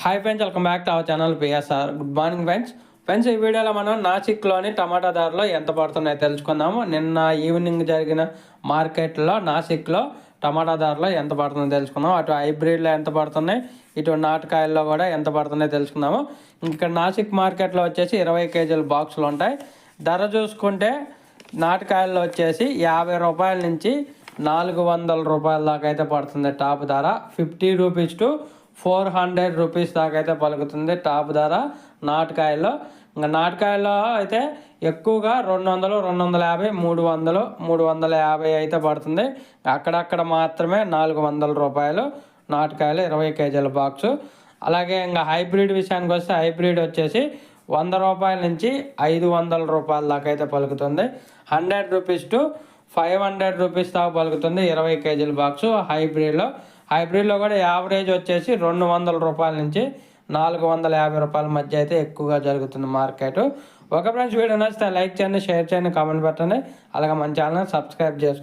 Hi friends, welcome back to our channel PSR. Good morning friends ఈ వీడియోలో మనం నాసిక్లోని టమాటా ధరలు ఎంత పడుతున్నాయో తెలుసుకుందాము. నిన్న ఈవినింగ్ జరిగిన మార్కెట్లో నాసిక్లో టమాటా ధరలు ఎంత పడుతుందో తెలుసుకుందాం. అటు హైబ్రిడ్లో ఎంత పడుతున్నాయి, ఇటు నాటుకాయల్లో కూడా ఎంత పడుతున్నాయో తెలుసుకుందాము. ఇక్కడ నాసిక్ మార్కెట్లో వచ్చేసి 20 కేజీల బాక్సులు ఉంటాయి. ధర చూసుకుంటే నాటుకాయల్లో వచ్చేసి 50 రూపాయల నుంచి 400 రూపాయల దాకా అయితే పడుతుంది. టాప్ ధర 50 రూపీస్ టు 400 రూపీస్ దాకా అయితే పలుకుతుంది టాప్ ధర నాటుకాయల్లో. ఇంకా నాటుకాయల్లో అయితే ఎక్కువగా 200, 250, 300, 350 అయితే పడుతుంది. అక్కడక్కడ మాత్రమే 400 రూపాయలు నాటుకాయలు 20 కేజీల బాక్సు. అలాగే ఇంకా హైబ్రిడ్ విషయానికి వస్తే హైబ్రిడ్ వచ్చేసి 100 రూపాయల నుంచి 500 రూపాయల దాకా అయితే పలుకుతుంది. 100 రూపీస్ టు 500 రూపీస్ దాకా పలుకుతుంది 20 కేజీల బాక్సు హైబ్రిడ్లో కూడా యావరేజ్ వచ్చేసి 200 రూపాయల నుంచి 450 రూపాయల మధ్య అయితే ఎక్కువగా జరుగుతుంది మార్కెట్. ఒక ఫ్రెండ్స్ వీడియో నచ్చితే లైక్ చేయండి, షేర్ చేయండి, కామెంట్ పెట్టండి. అలాగే మన ఛానల్ సబ్స్క్రైబ్ చేసుకోండి.